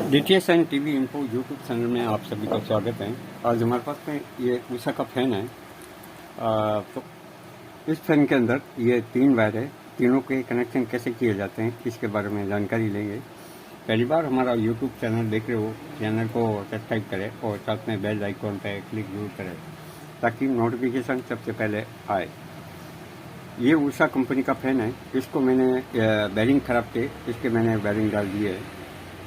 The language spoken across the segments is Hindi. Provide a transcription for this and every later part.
DTS and TV info YouTube channel में आप सभी का स्वागत है। आज हमारे पास में ये उषा का फैन है। तो इस फैन के अंदर ये 3 वायर है, तीनों के कनेक्शन कैसे किए जाते हैं इसके बारे में जानकारी लेंगे। पहली बार हमारा यूट्यूब चैनल देख रहे हो, चैनल को सब्सक्राइब करें और साथ में बेल आइकॉन पर क्लिक जरूर करें ताकि नोटिफिकेशन सबसे पहले आए। ये उषा कंपनी का फैन है। इसको मैंने बैरिंग खराब थे, इसके मैंने बैरिंग डाल दिए है,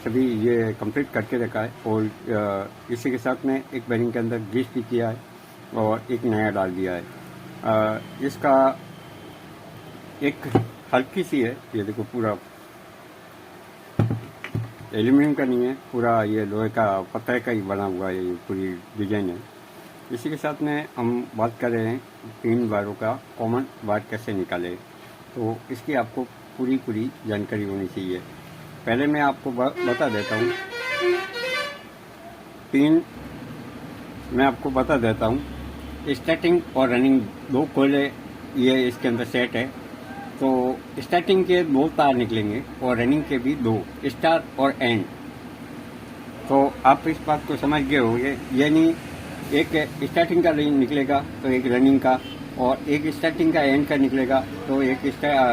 सभी ये कंप्लीट करके रखा है और इसी के साथ में एक बैरिंग के अंदर ग्रीस भी किया है और एक नया डाल दिया है। इसका एक हल्की सी है, ये देखो पूरा एल्यूमिनियम का नहीं है, पूरा ये लोहे का पत्थर का ही बना हुआ है, ये पूरी डिजाइन है। इसी के साथ में हम बात कर रहे हैं 3 वायरों का कॉमन वायर कैसे निकाले, तो इसकी आपको पूरी जानकारी होनी चाहिए। पहले मैं आपको बता देता हूँ स्टार्टिंग और रनिंग 2 कोयले ये इसके अंदर सेट है। तो स्टार्टिंग के 2 तार निकलेंगे और रनिंग के भी 2, स्टार और एंड। तो आप इस बात को समझ गए होंगे, यानी एक स्टार्टिंग का निकलेगा तो एक रनिंग का, और एक स्टार्टिंग का एंड का निकलेगा तो एक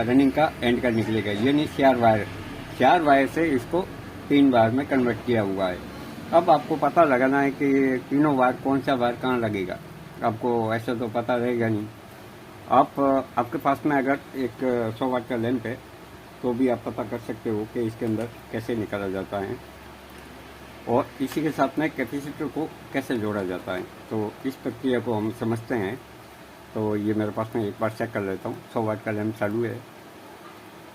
रनिंग का एंड का निकलेगा, यानी 4 वायर से इसको 3 वायर में कन्वर्ट किया हुआ है। अब आपको पता लगाना है कि तीनों वायर कौन सा वायर कहाँ लगेगा। आपको ऐसा तो पता रहेगा नहीं। आपके पास में अगर एक 100 वाट का लैंप है तो भी आप पता कर सकते हो कि इसके अंदर कैसे निकाला जाता है और इसी के साथ में कैपेसिटर को कैसे जोड़ा जाता है। तो इस प्रक्रिया को हम समझते हैं। तो ये मेरे पास में एक बार चेक कर लेता हूँ। 100 वाट का लैंप चालू है,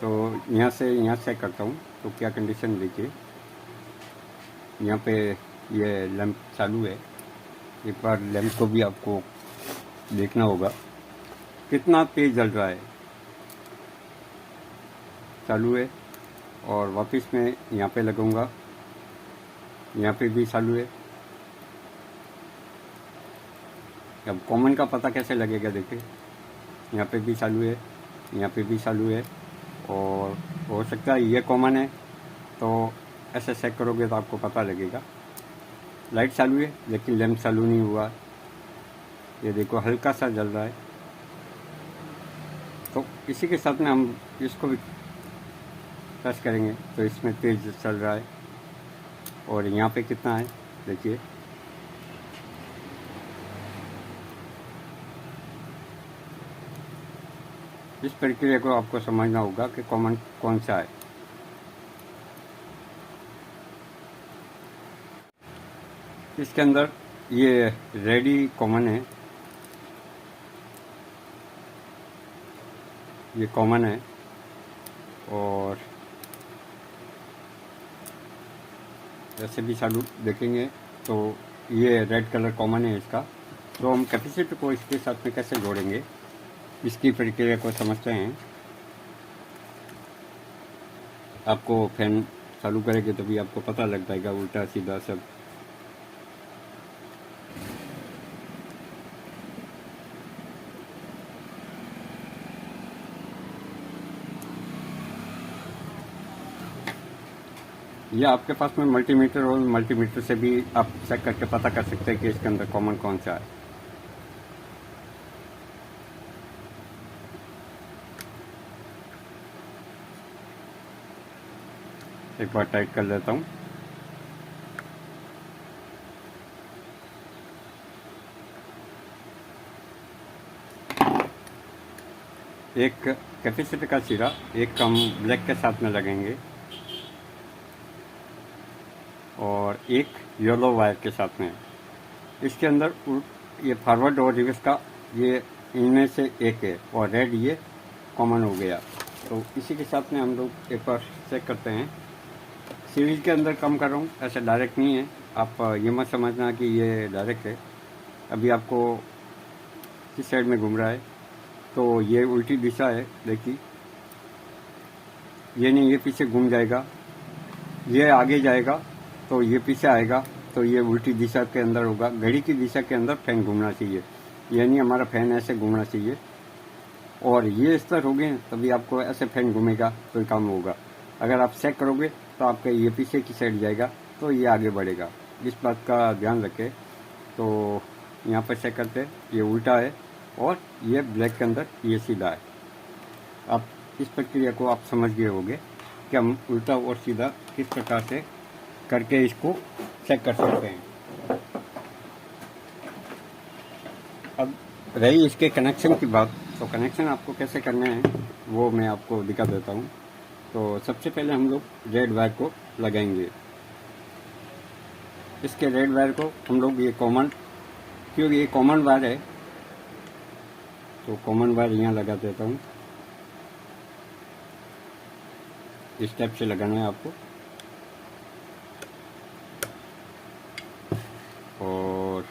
तो यहाँ से चेक करता हूँ तो क्या कंडीशन देखिए। यहाँ पे ये लैंप चालू है। एक बार लैंप को भी आपको देखना होगा कितना तेज जल रहा है। चालू है और वापस मैं यहाँ पे लगाऊंगा, यहाँ पे भी चालू है। अब कॉमन का पता कैसे लगेगा, देखिए यहाँ पे भी चालू है, यहाँ पे भी चालू है, और हो सकता है ये कॉमन है। तो ऐसे चेक करोगे तो आपको पता लगेगा। लाइट चालू है लेकिन लैंप चालू नहीं हुआ, ये देखो हल्का सा जल रहा है। तो इसी के साथ में हम इसको भी टच करेंगे तो इसमें तेज चल रहा है। और यहाँ पे कितना है देखिए, इस प्रक्रिया को आपको समझना होगा कि कॉमन कौन सा है। इसके अंदर ये रेडी कॉमन है, ये कॉमन है, और ऐसे भी चालू देखेंगे तो ये रेड कलर कॉमन है इसका। तो हम कैपेसिटर को इसके साथ में कैसे जोड़ेंगे इसकी प्रक्रिया को समझते हैं। आपको फैन चालू करेंगे तभी आपको पता लग पाएगा उल्टा सीधा सब। या आपके पास में मल्टीमीटर और मल्टीमीटर से भी आप चेक करके पता कर सकते हैं कि इसके अंदर कॉमन कौन सा है। एक बार टाइट कर लेता हूँ। एक कैपेसिटर का सिरा एक हम ब्लैक के साथ में लगेंगे और एक येलो वायर के साथ में। इसके अंदर ये फॉरवर्ड और रिवर्स का ये इनमें से एक है और रेड ये कॉमन हो गया। तो इसी के साथ में हम लोग एक बार चेक करते हैं। सीरीज के अंदर कम कर रहा हूँ, ऐसे डायरेक्ट नहीं है। आप ये मत समझना कि ये डायरेक्ट है। अभी आपको किस साइड में घूम रहा है तो ये उल्टी दिशा है, देखिए ये नहीं, ये पीछे घूम जाएगा, ये आगे जाएगा तो ये पीछे आएगा, तो ये उल्टी दिशा के अंदर होगा। घड़ी की दिशा के अंदर फैन घूमना चाहिए, यानी हमारा फैन ऐसे घूमना चाहिए। और ये इस तरह हो गए तभी आपको ऐसे फैन घूमेगा तो काम होगा। अगर आप चेक करोगे तो आपका ये पीछे की साइड जाएगा, तो ये आगे बढ़ेगा। इस बात का ध्यान रखें। तो यहाँ पर चेक करते हैं, ये उल्टा है और ये ब्लैक के अंदर ये सीधा है। आप इस प्रक्रिया को आप समझ गए होंगे कि हम उल्टा और सीधा किस प्रकार से करके इसको चेक कर सकते हैं। अब रही इसके कनेक्शन की बात, तो कनेक्शन आपको कैसे करने हैं वो मैं आपको दिखा देता हूँ। तो सबसे पहले हम लोग रेड वायर को लगाएंगे। इसके रेड वायर को हम लोग ये कॉमन, क्योंकि ये कॉमन वायर है तो कॉमन वायर यहाँ लगा देता हूँ। इस टाइप से लगाना है आपको, और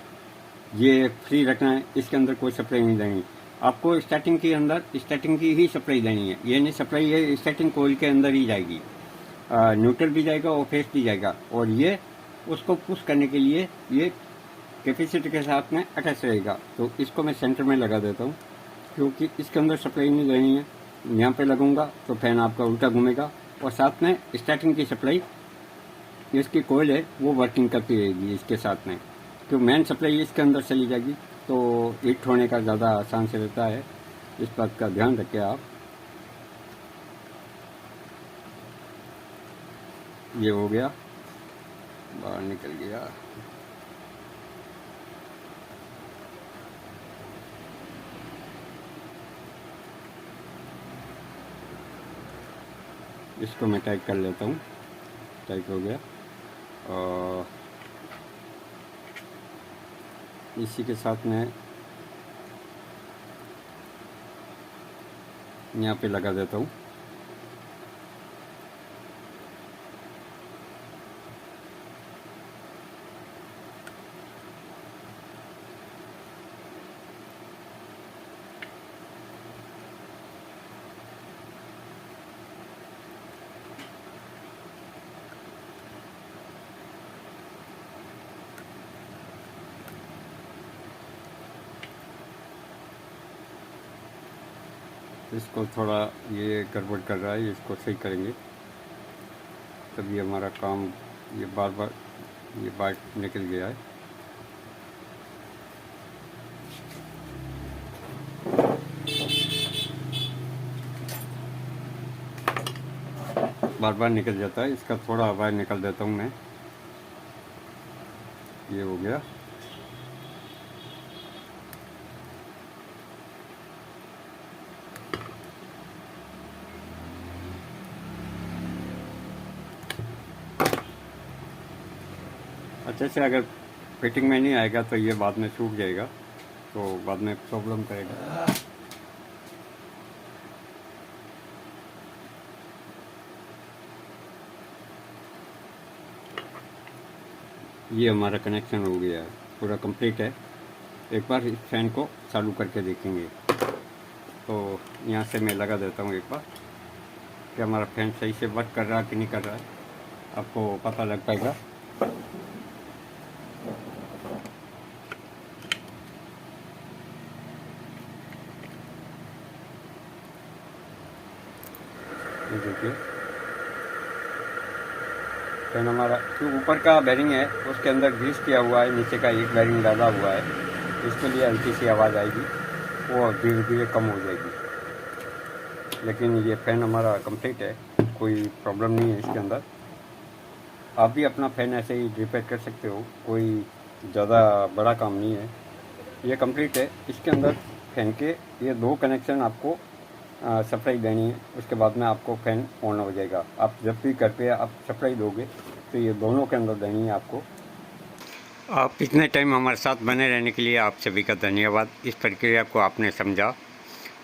ये फ्री रखना है। इसके अंदर कोई सप्लाई नहीं देनी आपको। स्टार्टिंग के अंदर स्टार्टिंग की ही सप्लाई देनी है। ये नहीं सप्लाई है स्टार्टिंग कोयल के अंदर ही जाएगी, न्यूट्रल भी जाएगा और फेस भी जाएगा। और ये उसको पुश करने के लिए ये कैपेसिटर के साथ में अटैच रहेगा। तो इसको मैं सेंटर में लगा देता हूँ, क्योंकि इसके अंदर सप्लाई नहीं देनी है। यहाँ पे लगूंगा तो फैन आपका उल्टा घूमेगा और साथ में स्टार्टिंग की सप्लाई इसकी कोयल है वो वर्किंग करती रहेगी इसके साथ में। तो मेन सप्लाई इसके अंदर चली जाएगी तो हिट होने का ज़्यादा आसान से रहता है। इस बात का ध्यान रखें आप। ये हो गया, बाहर निकल गया। इसको मैं टाइट कर लेता हूँ। टाइट हो गया और इसी के साथ में यहाँ पे लगा देता हूँ। इसको थोड़ा ये गड़बड़ कर रहा है, इसको सही करेंगे तभी हमारा काम। ये बार बार ये बार निकल गया है। बार बार निकल जाता है, इसका थोड़ा बाहर निकल देता हूँ मैं। ये हो गया। अच्छे से अगर फिटिंग में नहीं आएगा तो ये बाद में सूख जाएगा, तो बाद में प्रॉब्लम करेगा। ये हमारा कनेक्शन हो गया है, पूरा कंप्लीट है। एक बार इस फैन को चालू करके देखेंगे। तो यहाँ से मैं लगा देता हूँ एक बार कि हमारा फैन सही से वर्क कर रहा है कि नहीं कर रहा है, आपको पता लग पाएगा। देखिए फैन हमारा जो ऊपर का बेरिंग है उसके अंदर ग्रीस किया हुआ है, नीचे का एक बेरिंग डाला हुआ है। इसके लिए हल्की सी आवाज़ आएगी, वो धीरे धीरे कम हो जाएगी। लेकिन ये फैन हमारा कंप्लीट है, कोई प्रॉब्लम नहीं है इसके अंदर। आप भी अपना फैन ऐसे ही रिपेयर कर सकते हो, कोई ज़्यादा बड़ा काम नहीं है। ये कंप्लीट है। इसके अंदर फैन के ये दो कनेक्शन आपको सप्लाई देनी है, उसके बाद में आपको फैन ऑन हो जाएगा। आप जब भी घर पे आप सप्लाई दोगे तो ये दोनों के अंदर देनी है आपको। आप इतने टाइम हमारे साथ बने रहने के लिए आप सभी का धन्यवाद। इस प्रक्रिया को आपने समझा।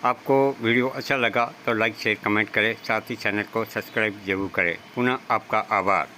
आपको वीडियो अच्छा लगा तो लाइक शेयर कमेंट करें, साथ ही चैनल को सब्सक्राइब जरूर करें। पुनः आपका आभार।